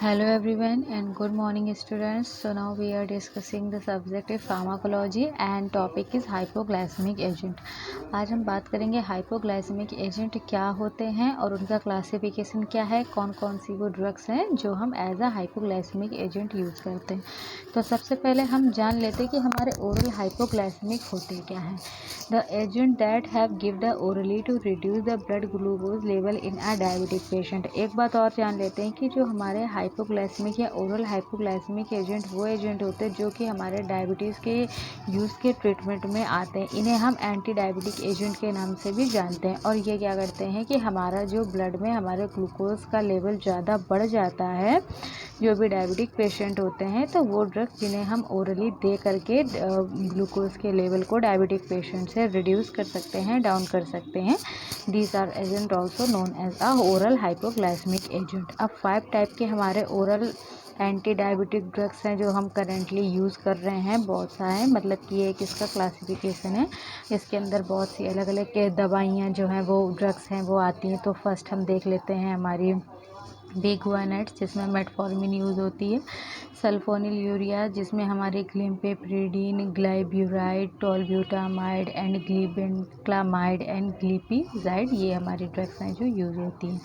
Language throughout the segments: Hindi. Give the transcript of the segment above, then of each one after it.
Hello everyone and good morning students. So now we are discussing the subject of pharmacology and topic is hypoglycemic agent. आज हम बात करेंगे हाइपोग्लाइसेमिक एजेंट क्या होते हैं और उनका क्लासिफिकेशन क्या है, कौन कौन सी वो ड्रग्स हैं जो हम as a hypoglycemic agent use करते हैं। तो सबसे पहले हम जान लेते हैं कि हमारे ओरल हाइपोग्लाइसेमिक होते क्या हैं। The agent that have give the orally to reduce the blood glucose level in a diabetic patient. एक बात और जान लेते हैं कि जो हमारे हाइपोग्लाइसेमिक या ओरल हाइपोग्लाइसेमिक एजेंट वो एजेंट होते हैं जो कि हमारे डायबिटीज़ के यूज़ के ट्रीटमेंट में आते हैं। इन्हें हम एंटी डायबिटिक एजेंट के नाम से भी जानते हैं और ये क्या करते हैं कि हमारा जो ब्लड में हमारे ग्लूकोज का लेवल ज़्यादा बढ़ जाता है, जो भी डायबिटिक पेशेंट होते हैं, तो वो ड्रग जिन्हें हम ओरली दे करके ग्लूकोज के लेवल को डायबिटिक पेशेंट से रिड्यूस कर सकते हैं, डाउन कर सकते हैं। These are agent also known as a oral hypoglycemic agent. अब 5 टाइप के हमारे ओरल एंटी डायबिटिक ड्रग्स हैं जो हम करेंटली यूज़ कर रहे हैं। बहुत सा है, मतलब कि एक इसका क्लासिफिकेशन है। इसके अंदर बहुत सी अलग अलग के दवाइयाँ जो हैं वो ड्रग्स हैं वो आती हैं। तो फर्स्ट हम देख लेते हैं हमारी बिगुआनेट्स जिसमें मेटफॉर्मिन यूज़ होती है, सल्फोनिल यूरिया जिसमें हमारे ग्लिम्पेप्रिडीन, ग्लाइब्यूराइड, टोलब्यूटामाइड एंड ग्लिबेंक्लामाइड एंड ग्लिपिजाइड, ये हमारी ड्रग्स हैं जो यूज़ होती हैं।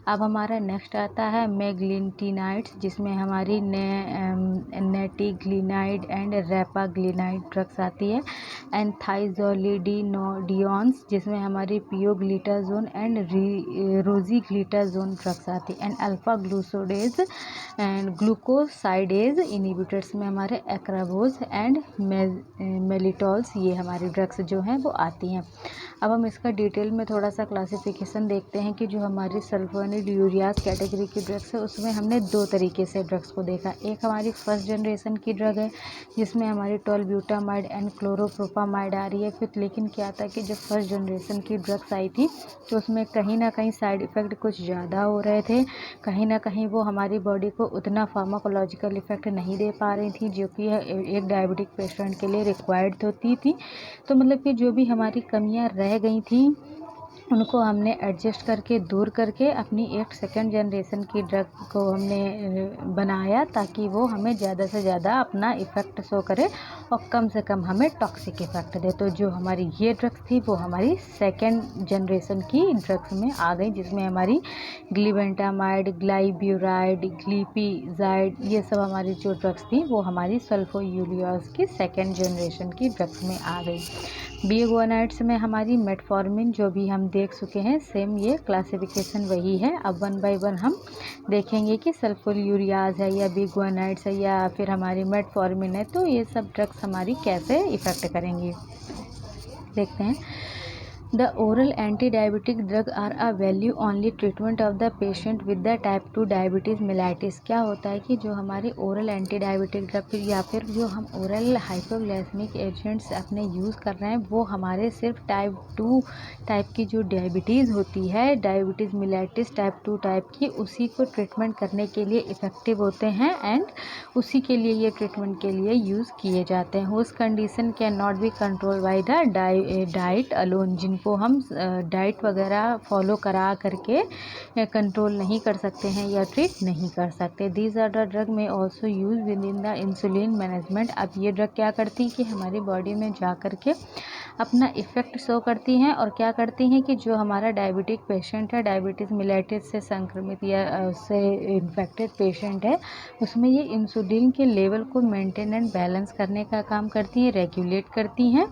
अब हमारा नेक्स्ट आता है मेग्लिंटिनाइड्स जिसमें हमारी नेटिग्लिनाइड एंड रेपाग्लिनाइड ड्रग्स आती है, एंड थाइजोलिडिनोडियंस जिसमें हमारी पियोग्लिटाजोन एंड रोजीग्लिटाजोन ड्रग्स आती है, and alpha glucodase and glucosidase inhibitors में हमारे एक्राबोज एंड मेलिटॉल्स, ये हमारी ड्रग्स जो हैं वो आती हैं। अब हम इसका डिटेल में थोड़ा सा क्लासिफिकेशन देखते हैं कि जो हमारी सल्फोनिल यूरियाज कैटेगरी की ड्रग्स है उसमें हमने 2 तरीके से ड्रग्स को देखा। एक हमारी फर्स्ट जनरेशन की ड्रग है जिसमें हमारी टोलब्यूटामाइड एंड क्लोरोप्रोपामाइड आ रही है। फिर लेकिन क्या था कि जब फर्स्ट जनरेशन की ड्रग्स आई थी तो उसमें कहीं ना कहीं साइड इफ़ेक्ट कुछ ज़्यादा हो रहे थे, कहीं ना कहीं वो हमारी बॉडी को उतना फार्माकोलॉजिकल इफ़ेक्ट नहीं दे पा रही थी जो कि एक डायबिटिक पेशेंट के लिए रिक्वायर्ड होती थी। तो मतलब कि जो भी हमारी कमियां रह गई थी उनको हमने एडजस्ट करके दूर करके अपनी एक सेकेंड जनरेशन की ड्रग को हमने बनाया ताकि वो हमें ज़्यादा से ज़्यादा अपना इफ़ेक्ट शो करे और कम से कम हमें टॉक्सिक इफ़ेक्ट दे। तो जो हमारी ये ड्रग्स थी वो हमारी सेकेंड जनरेशन की ड्रग्स में आ गई जिसमें हमारी ग्लिबेंटामाइड, ग्लाइब्यूराइड, ग्लिपिजाइड, ये सब हमारी जो ड्रग्स थी वो हमारी सल्फोयूरियाज की सेकेंड जनरेशन की ड्रग्स में आ गई। बिगुआनाइड्स में हमारी मेटफॉर्मिन जो भी हम देख चुके हैं, सेम ये क्लासिफिकेशन वही है। अब 1 बाय 1 हम देखेंगे कि सल्फोयूरियाज है या बिगुआनाइड्स है या फिर हमारी मेटफॉर्मिन है, तो ये सब ड्रग्स हमारी कैसे इफ़ेक्ट करेंगी देखते हैं। The oral anti-diabetic drug are a value only treatment of the patient with the type 2 diabetes mellitus। क्या होता है कि जो हमारे ओरल एंटी डायबिटिक ड्रग या फिर जो हम ओरल हाइपोग्लाइसेमिक एजेंट्स अपने यूज़ कर रहे हैं वो हमारे सिर्फ टाइप 2 टाइप की जो डायबिटीज़ होती है, डायबिटीज़ मिलाइटिस टाइप 2 टाइप की, उसी को ट्रीटमेंट करने के लिए इफ़ेक्टिव होते हैं एंड उसी के लिए ये ट्रीटमेंट के लिए यूज़ किए जाते हैं। उस condition can not be control by the diet alone, जिनको हम डाइट वगैरह फॉलो करा करके कंट्रोल नहीं कर सकते हैं या ट्रीट नहीं कर सकते। दीज आर द ड्रग में also use with in the insulin management. अब ये ड्रग क्या करती है कि हमारी बॉडी में जा करके अपना इफ़ेक्ट शो करती हैं और क्या करती हैं कि जो हमारा डायबिटिक पेशेंट है, डायबिटीज़ मिलेटिस से संक्रमित या उससे इन्फेक्टेड पेशेंट है, उसमें ये इंसुलिन के लेवल को मेंटेन एंड बैलेंस करने का काम करती हैं, रेगुलेट करती हैं,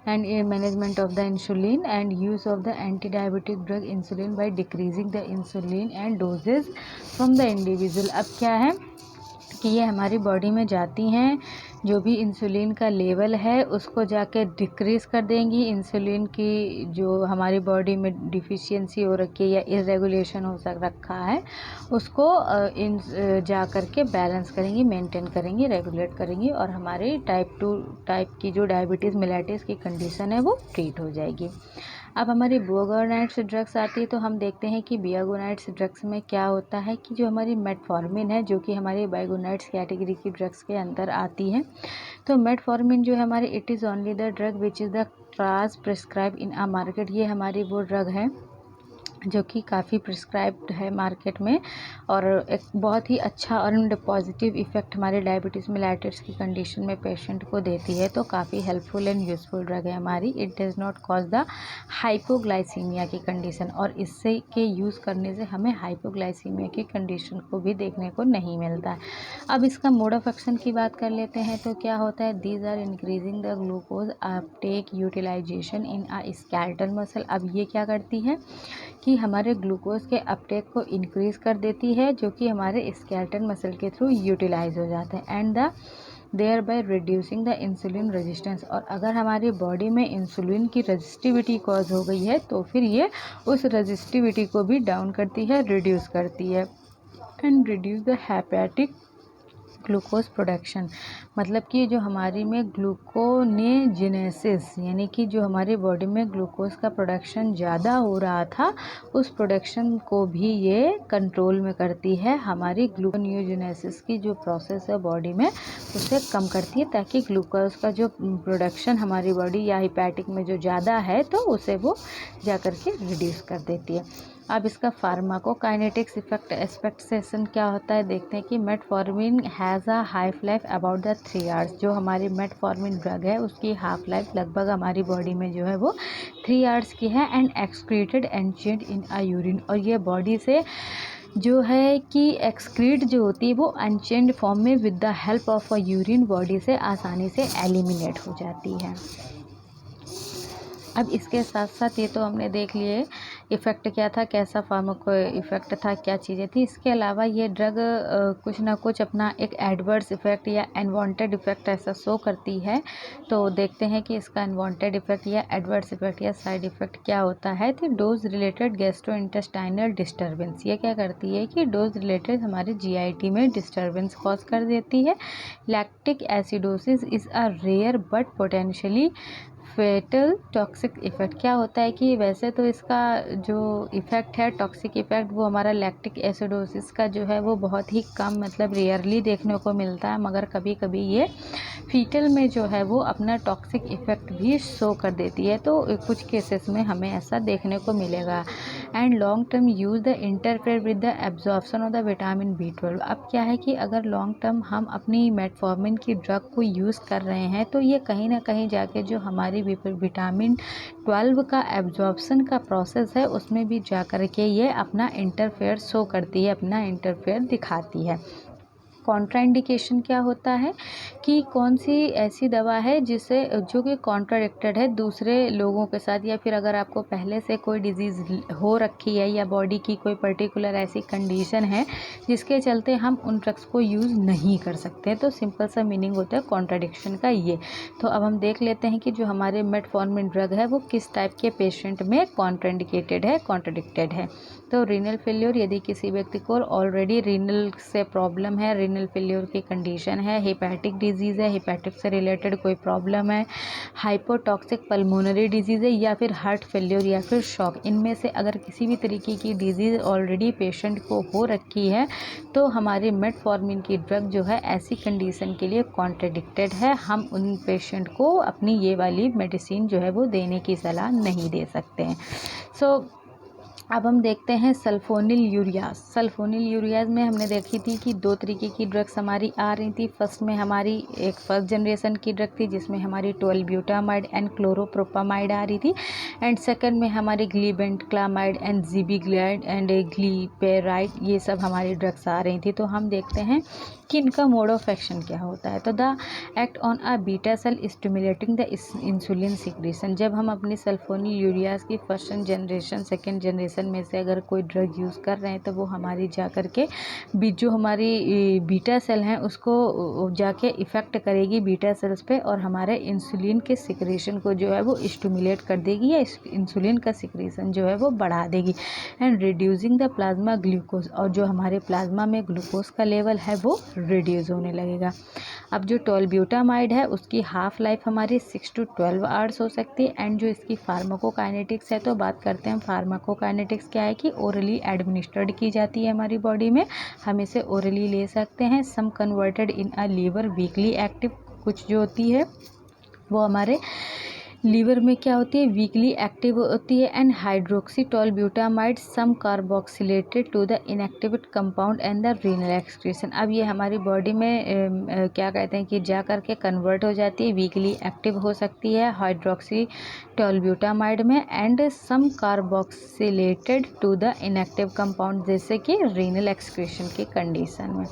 and management of the insulin and use of the anti diabetic drug insulin by decreasing the insulin and dosages from the individual. अब क्या है कि ये हमारी बॉडी में जाती हैं, जो भी इंसुलिन का लेवल है उसको जाके डिक्रीज़ कर देंगी। इंसुलिन की जो हमारी बॉडी में डिफिशियंसी हो रखी है या इरेगुलेशन हो रखा है उसको जा कर के बैलेंस करेंगी, मेंटेन करेंगी, रेगुलेट करेंगी और हमारे टाइप 2 टाइप की जो डायबिटीज़ मिलेटिस की कंडीशन है वो ट्रीट हो जाएगी। अब हमारी बिगुआनाइड्स ड्रग्स आती है तो हम देखते हैं कि बिगुआनाइड्स ड्रग्स में क्या होता है कि जो हमारी मेटफॉर्मिन है जो कि हमारी बिगुआनाइड्स कैटेगरी की ड्रग्स के अंदर आती है। तो मेटफॉर्मिन जो है हमारी it is only the drug which is the class prescribe in a market. ये हमारी वो ड्रग है जो कि काफ़ी प्रिस्क्राइब्ड है मार्केट में, और एक बहुत ही अच्छा और पॉजिटिव इफ़ेक्ट हमारे डायबिटीज़ मेलाइटिस की कंडीशन में पेशेंट को देती है। तो काफ़ी हेल्पफुल एंड यूज़फुल ड्रग है हमारी। It does not cause the hypoglycaemia की कंडीशन, और इससे के यूज़ करने से हमें हाइपोग्लाइसीमिया की कंडीशन को भी देखने को नहीं मिलता है। अब इसका मोड ऑफ एक्शन की बात कर लेते हैं। तो क्या होता है, these are increasing the glucose uptake utilization in a skeletal muscle. अब ये क्या करती है कि हमारे ग्लूकोज के अपटेक को इंक्रीज़ कर देती है, जो कि हमारे स्केलेटल मसल के थ्रू यूटिलाइज हो जाते हैं, and the thereby reducing the insulin resistance. और अगर हमारी बॉडी में इंसुलिन की रेजिस्टिविटी कॉज हो गई है तो फिर ये उस रेजिस्टिविटी को भी डाउन करती है, रिड्यूस करती है, and reduce the hepatic glucose production. मतलब कि जो हमारी में ग्लूकोनेजेनेसिस, यानी कि जो हमारी बॉडी में ग्लूकोज का प्रोडक्शन ज़्यादा हो रहा था, उस प्रोडक्शन को भी ये कंट्रोल में करती है। हमारी ग्लूकोनियोजेनेसिस की जो प्रोसेस है बॉडी में, उसे कम करती है, ताकि ग्लूकोज का जो प्रोडक्शन हमारी बॉडी या हिपैटिक में जो ज़्यादा है तो उसे वो जा कर के रिड्यूस कर देती है। अब इसका फार्माकोकाइनेटिक्स इफेक्ट एक्सपेक्टेशन क्या होता है, देखते हैं कि metformin has a half life about the 3 hours. जो हमारी मेटफॉर्मिन ड्रग है उसकी हाफ लाइफ लगभग हमारी बॉडी में जो है वो 3 आवर्स की है, and excreted ancient in a urine. और ये बॉडी से जो है कि एक्सक्रीट जो होती है वो अनचेंड फॉर्म में with the help of a urine body से आसानी से एलिमिनेट हो जाती है। अब इसके साथ साथ ये तो हमने देख लिए इफ़ेक्ट क्या था, कैसा फार्माको इफ़ेक्ट था, क्या चीज़ें थी। इसके अलावा ये ड्रग कुछ ना कुछ अपना एक एडवर्स इफ़ेक्ट या अनवांटेड इफ़ेक्ट ऐसा शो करती है। तो देखते हैं कि इसका अनवांटेड इफ़ेक्ट या एडवर्स इफ़ेक्ट या साइड इफ़ेक्ट क्या होता है। तो डोज रिलेटेड गैस्ट्रोइंटेस्टाइनल डिस्टर्बेंस, ये क्या करती है कि डोज रिलेटेड हमारे जीआईटी में डिस्टर्बेंस कॉज कर देती है। Lactic acidosis is a rare but potentially fatal toxic effect. क्या होता है कि वैसे तो इसका जो इफ़ेक्ट है टॉक्सिक इफ़ेक्ट, वो हमारा लैक्टिक एसिडोसिस का जो है वो बहुत ही कम, मतलब रेयरली देखने को मिलता है, मगर कभी कभी ये फीटल में जो है वो अपना टॉक्सिक इफ़ेक्ट भी शो कर देती है। तो कुछ केसेस में हमें ऐसा देखने को मिलेगा। And long term use the interfere with the absorption of the vitamin B12। अब क्या है कि अगर लॉन्ग टर्म हम अपनी मेटफॉर्मिन की ड्रग को यूज़ कर रहे हैं तो ये कहीं ना कहीं जाके जो हमारी विटामिन 12 का एब्जॉर्प्शन का प्रोसेस है उसमें भी जा कर के ये अपना इंटरफेयर शो करती है, अपना इंटरफेयर दिखाती है। कॉन्ट्राइंडिकेशन क्या होता है कि कौन सी ऐसी दवा है जिसे जो कि कॉन्ट्राडिक्टेड है दूसरे लोगों के साथ, या फिर अगर आपको पहले से कोई डिजीज़ हो रखी है या बॉडी की कोई पर्टिकुलर ऐसी कंडीशन है जिसके चलते हम उन ड्रग्स को यूज़ नहीं कर सकते। तो सिंपल सा मीनिंग होता है कॉन्ट्राडिक्शन का ये। तो अब हम देख लेते हैं कि जो हमारे मेटफॉर्मिन ड्रग है वो किस टाइप के पेशेंट में कॉन्ट्राइंडिकेटेड है, कॉन्ट्राडिक्टेड है। तो रीनल फेल्योर, यदि किसी व्यक्ति को ऑलरेडी रीनल से प्रॉब्लम है, रीनल फेल्योर की कंडीशन है, हेपेटिक डिजीज़ है, हेपेटिक से रिलेटेड कोई प्रॉब्लम है, हाइपोटॉक्सिक पल्मोनरी डिजीज़ है, या फिर हार्ट फेल्योर या फिर शॉक, इनमें से अगर किसी भी तरीके की डिजीज़ ऑलरेडी पेशेंट को हो रखी है तो हमारे मेटफॉर्मिन की ड्रग जो है ऐसी कंडीशन के लिए कॉन्ट्राडिक्टेड है। हम उन पेशेंट को अपनी ये वाली मेडिसिन जो है वो देने की सलाह नहीं दे सकते हैं। अब हम देखते हैं सल्फोनिल यूरियाज। सल्फोनिल यूरियाज में हमने देखी थी कि 2 तरीके की ड्रग्स हमारी आ रही थी। फर्स्ट में हमारी एक फर्स्ट जनरेशन की ड्रग थी जिसमें हमारी 12 ब्यूटामाइड एंड क्लोरोप्रोपामाइड आ रही थी, एंड सेकंड में हमारी ग्लीबेंटक्लामाइड एंड ज़िबीग्लाइड एंड ग्लीपेराइड, ये सब हमारी ड्रग्स आ रही थी। तो हम देखते हैं कि इनका मोड ऑफ एक्शन क्या होता है। तो the act on a beta cell stimulating the insulin secretion. जब हम अपनी सल्फोनिल यूरियाज की फर्स्ट जनरेशन सेकेंड जनरेशन में से अगर कोई ड्रग यूज़ कर रहे हैं तो वो हमारी जा कर के जो हमारी बीटा सेल हैं उसको जाके इफ़ेक्ट करेगी बीटा सेल्स पे, और हमारे इंसुलिन के सिक्रीशन को जो है वो स्टिमुलेट कर देगी, या इंसुलिन का सिक्रीशन जो है वो बढ़ा देगी, and reducing the plasma glucose. और जो हमारे प्लाज्मा में ग्लूकोज का लेवल है वो रिड्यूस होने लगेगा। अब जो टोलब्यूटामाइड है उसकी हाफ लाइफ हमारी 6 to 12 आवर्स हो सकती है, एंड जो इसकी फार्माकोकाइनेटिक्स है तो बात करते हैं फार्माकोकाइनेटिक्स क्या है कि ओरली एडमिनिस्ट्रेड की जाती है हमारी बॉडी में, हम इसे ओरली ले सकते हैं। Some converted in a liver weakly active, कुछ जो होती है वो हमारे लीवर में क्या होती है, वीकली एक्टिव होती है and hydroxytolbutamide some carboxylated to the inactivate compound and the renal excretion. अब ये हमारी बॉडी में क्या कहते हैं कि जा करके कन्वर्ट हो जाती है, वीकली एक्टिव हो सकती है हाइड्रोक्सीटोलब्यूटामाइड में and some carboxylated to the inactive compound, जैसे कि रीनल एक्सक्रीशन की कंडीशन में।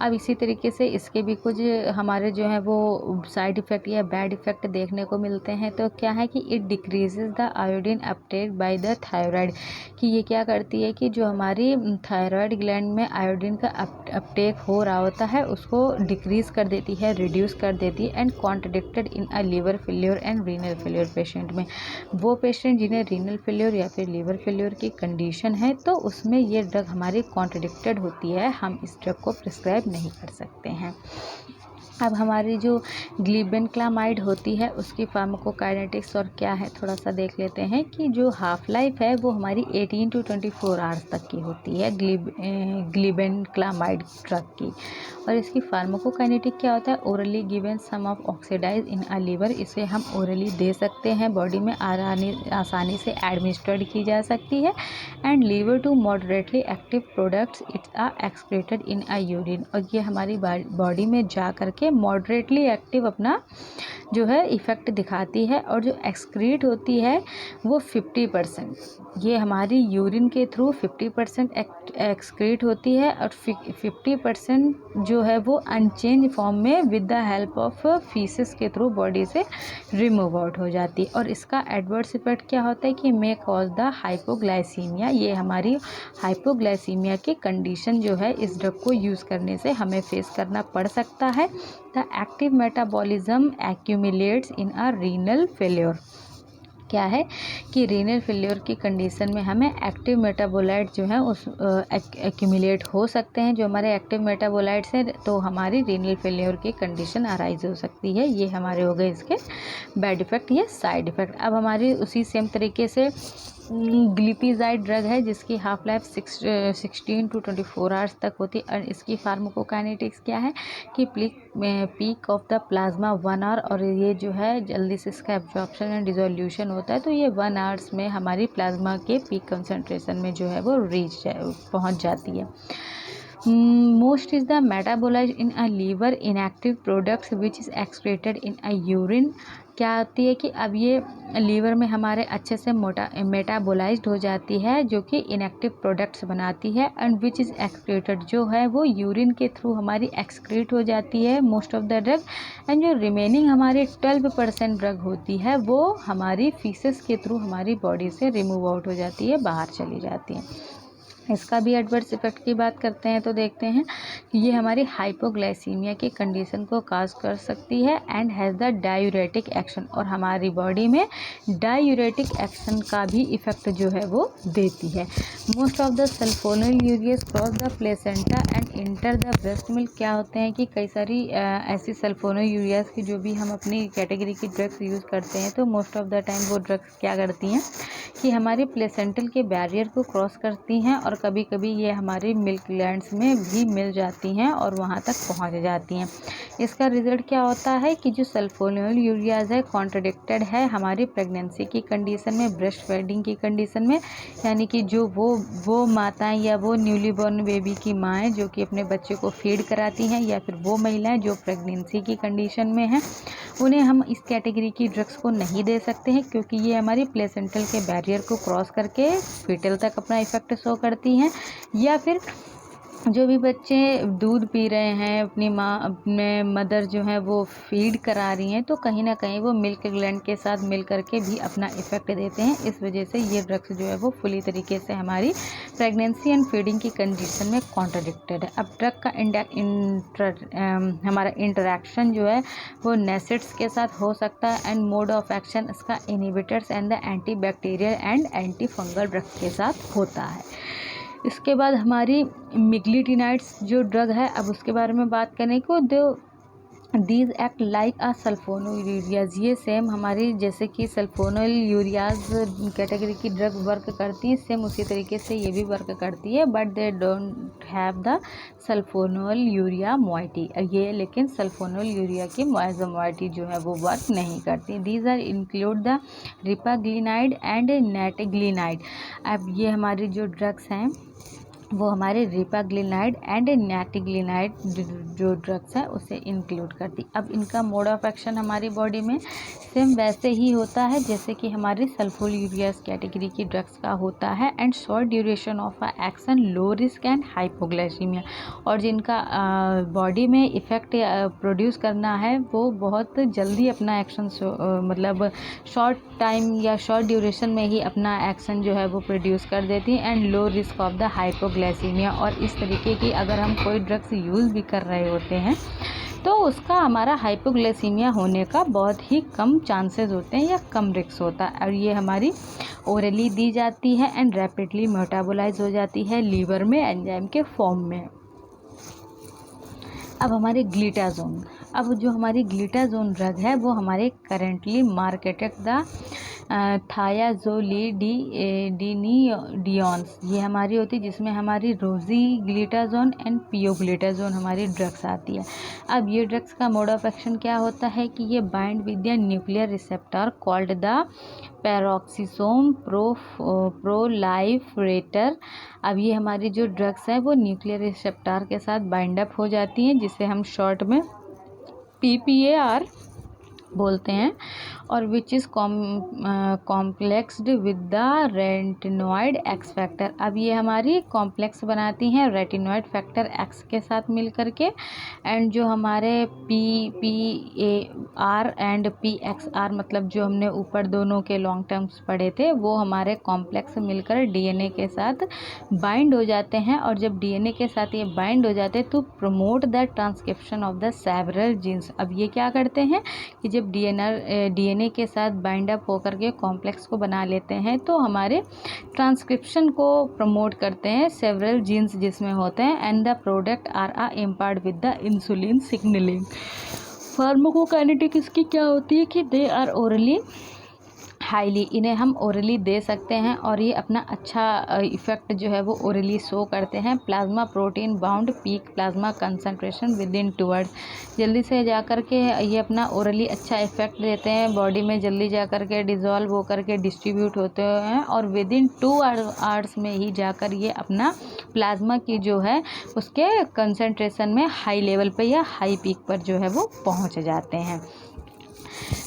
अब इसी तरीके से इसके भी कुछ हमारे जो है वो साइड इफ़ेक्ट या बैड इफ़ेक्ट देखने को मिलते हैं। तो क्या है कि it decreases the iodine Uptake by the thyroid, कि ये क्या करती है कि जो हमारी थायराइड ग्लैंड में आयोडीन का अपटेक हो रहा होता है उसको डिक्रीज़ कर देती है, रिड्यूस कर देती है and contraindicated in a liver failure and renal failure patient में। वो पेशेंट जिन्हें रीनल फेल्योर या फिर लीवर फेल्योर की कंडीशन है तो उसमें ये ड्रग हमारी कॉन्ट्रडिक्टेड होती है, हम इस ड्रग को प्रिस्क्राइब नहीं कर सकते हैं। अब हमारी जो ग्लिबेनक्लामाइड होती है उसकी फार्माकोकाइनेटिक्स और क्या है थोड़ा सा देख लेते हैं कि जो हाफ लाइफ है वो हमारी 18 to 24 आवर्स तक की होती है ग्लिबेनक्लामाइड ड्रग की। और इसकी फार्माकोकाइनेटिक क्या होता है, orally given some of oxidize in a liver, इसे हम ओरली दे सकते हैं, बॉडी में आसानी से एडमिनिस्ट्रेट की जा सकती है and liver to moderately active products its are excreted in a urine, और ये हमारी बॉडी में जा करके मॉडरेटली एक्टिव अपना जो है इफ़ेक्ट दिखाती है और जो एक्सक्रीट होती है वो 50%, ये हमारी यूरिन के थ्रू 50% एक्सक्रीट होती है और 50% जो है वो अनचेंज फॉर्म में with the help of faeces के थ्रू बॉडी से रिमूव आउट हो जाती है। और इसका एडवर्स इफेक्ट क्या होता है कि मे कॉज द हाइपोग्लाइसीमिया, ये हमारी हाइपोग्लाइसीमिया की कंडीशन जो है इस ड्रग को यूज़ करने से हमें फेस करना पड़ सकता है। The active metabolism accumulates in a renal failure, क्या है कि रीनल फेल्योर की कंडीशन में हमें एक्टिव मेटाबोलाइट जो है उस एक्यूमुलेट हो सकते हैं, जो हमारे एक्टिव मेटाबोलाइट्स हैं, तो हमारी रीनल फेल्योर की कंडीशन अराइज हो सकती है। ये हमारे हो गए इसके बैड इफ़ेक्ट या साइड इफ़ेक्ट। अब हमारी उसी सेम तरीके से ग्लिपिजाइड ड्रग है जिसकी हाफ लाइफ 16 to 24 आवर्स तक होती है और इसकी फार्माकोकाइनेटिक्स क्या है कि peak of the plasma 1 hour, और ये जो है जल्दी से इसका एब्जॉर्प्शन एंड डिसोल्यूशन होता है, तो ये 1 आवर्स में हमारी प्लाज्मा के पीक कंसंट्रेशन में जो है वो पहुंच जाती है। Most is the metabolized in a liver inactive products which is excreted in a urine, क्या होती है कि अब ये लीवर में हमारे अच्छे से मेटाबोलाइज्ड हो जाती है जो कि इनएक्टिव प्रोडक्ट्स बनाती है एंड विच इज़ एक्सक्रीटेड, जो है वो यूरिन के थ्रू हमारी एक्सक्रीट हो जाती है most of the drug, and जो रिमेनिंग हमारी 12% ड्रग होती है वो हमारी फीसेस के थ्रू हमारी बॉडी से रिमूव आउट हो जाती है, बाहर चली जाती है। इसका भी एडवर्स इफेक्ट की बात करते हैं तो देखते हैं कि ये हमारी हाइपोग्लाइसीमिया की कंडीशन को काज कर सकती है and has the diuretic action, और हमारी बॉडी में डायूरेटिक एक्शन का भी इफेक्ट जो है वो देती है। Most of the sulfonylureas cross the placenta and enter the breast milk, क्या होते हैं कि कई सारी ऐसी सल्फोनिलयूरियाज की जो भी हम अपनी कैटेगरी की ड्रग्स यूज़ करते हैं तो मोस्ट ऑफ द टाइम वो ड्रग्स क्या करती हैं कि हमारे प्लेसेंटल के बैरियर को क्रॉस करती हैं और कभी कभी ये हमारी मिल्क ग्लैंड्स में भी मिल जाती हैं और वहाँ तक पहुँच जाती हैं। इसका रिजल्ट क्या होता है कि जो सल्फोनिलयूरियाज है कॉन्ट्रडिक्टेड है हमारी प्रेगनेंसी की कंडीशन में, ब्रेस्ट फीडिंग की कंडीशन में, यानी कि जो वो माताएं या वो न्यूली बॉर्न बेबी की माएँ जो कि अपने बच्चे को फीड कराती हैं, या फिर वो महिलाएं जो प्रेगनेंसी की कंडीशन में हैं, उन्हें हम इस कैटेगरी की ड्रग्स को नहीं दे सकते हैं क्योंकि ये हमारी प्लेसेंटल के बैरियर को क्रॉस करके फीटल तक अपना इफेक्ट शो करती हैं। या फिर जो भी बच्चे दूध पी रहे हैं, अपने मदर जो है वो फीड करा रही हैं, तो कहीं ना कहीं वो मिल्क ग्लैंड के साथ मिल करके भी अपना इफेक्ट देते हैं। इस वजह से ये ड्रग्स जो है वो फुली तरीके से हमारी प्रेगनेंसी एंड फीडिंग की कंडीशन में कॉन्ट्रडिक्टेड है। अब ड्रग का हमारा इंटरेक्शन जो है वो नेसेट्स के साथ हो सकता है एंड मोड ऑफ एक्शन इसका inhibitors and the antibacterial and anti fungal drugs के साथ होता है। इसके बाद हमारी मिग्लिटिनाइड्स जो ड्रग है, अब उसके बारे में बात करने को दीज एक्ट लाइक अ सल्फोनोयूरियाज, ये सेम हमारी जैसे कि सल्फोनल यूरियाज कैटेगरी की ड्रग वर्क करती है, सेम उसी तरीके से ये भी वर्क करती है, but they don't have the sulphonyl urea moiety, ये लेकिन सल्फोनल यूरिया की मोइटी जो है वो वर्क नहीं करती। These are include the repaglinide and nateglinide. अब ये हमारी जो ड्रग्स हैं वो हमारे रिपाग्लिनाइड एंड नेटिग्लिनाइड जो ड्रग्स है उसे इंक्लूड करती। अब इनका मोड ऑफ एक्शन हमारी बॉडी में सेम वैसे ही होता है जैसे कि हमारी सल्फोयूरियास कैटेगरी की ड्रग्स का होता है, and short duration of action, low risk and hypoglycaemia, और जिनका बॉडी में इफ़ेक्ट प्रोड्यूस करना है वो बहुत जल्दी अपना एक्शन मतलब शॉर्ट टाइम या शॉर्ट ड्यूरेशन में ही अपना एक्शन जो है वो प्रोड्यूस कर देती है, and low risk of the hypoglycaemia. और इस तरीके की अगर हम कोई ड्रग्स यूज़ भी कर रहे होते हैं तो उसका हमारा हाइपोग्लाइसीमिया होने का बहुत ही कम चांसेस होते हैं या कम रिस्क होता है, और ये हमारी ओरली दी जाती है एंड रैपिडली मेटाबोलाइज हो जाती है लीवर में एंजाइम के फॉर्म में। अब हमारे ग्लिटाजोन, अब जो हमारी ग्लिटाजोन ड्रग है वो हमारे करेंटली मार्केटेड द थायाजोलिडिनिडियंस, ये हमारी होती है जिसमें हमारी रोजी ग्लिटाजोन एंड पियोग्लिटाजोन हमारी ड्रग्स आती है। अब ये ड्रग्स का मोड ऑफ एक्शन क्या होता है कि ये bind with the nuclear receptor called the peroxisome proliferator. अब ये हमारी जो ड्रग्स है वो न्यूक्लियर रिसेप्टर के साथ बाइंड अप हो जाती हैं, जिसे हम शॉर्ट में PPAR बोलते हैं, और which is complexed with the retinoid X factor. अब ये हमारी कॉम्प्लेक्स बनाती हैं रेटिनॉइड फैक्टर एक्स के साथ मिल करके, एंड जो हमारे PPAR एंड PXR मतलब जो हमने ऊपर दोनों के लॉन्ग टर्म्स पढ़े थे वो हमारे कॉम्प्लेक्स मिलकर DNA के साथ बाइंड हो जाते हैं, और जब DNA के साथ ये बाइंड हो जाते हैं तो promote the transcription of the several genes. अब ये क्या करते हैं कि जब DNA के साथ बाइंड अप होकर के कॉम्प्लेक्स को बना लेते हैं तो हमारे ट्रांसक्रिप्शन को प्रमोट करते हैं सेवरल जीन्स जिसमें होते हैं, and the product are impart with the insulin signaling. Pharmacokinetic इसकी क्या होती है कि दे आर ओरली हाईली, इन्हें हम ओरली दे सकते हैं और ये अपना अच्छा इफ़ेक्ट जो है वो ओरली शो करते हैं। Plasma protein bound peak plasma concentration with in 2 hours, जल्दी से जा कर के ये अपना ओरली अच्छा इफ़ेक्ट देते हैं, बॉडी में जल्दी जा कर के डिज़ोल्व होकर के डिस्ट्रीब्यूट होते हैं, और विद इन 2 आवर्स में ही जाकर ये अपना प्लाज्मा की जो है उसके कंसंट्रेशन में हाई लेवल पर या हाई पीक पर जो है वो पहुँच जाते हैं।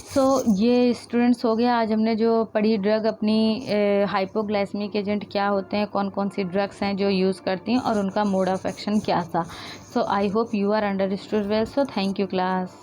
सो ये स्टूडेंट्स हो गया आज हमने जो पढ़ी ड्रग अपनी हाइपोग्लाइसेमिक एजेंट क्या होते हैं, कौन कौन सी ड्रग्स हैं जो यूज़ करती हैं और उनका मोड ऑफ एक्शन क्या था। So I hope you are understood well. So thank you class.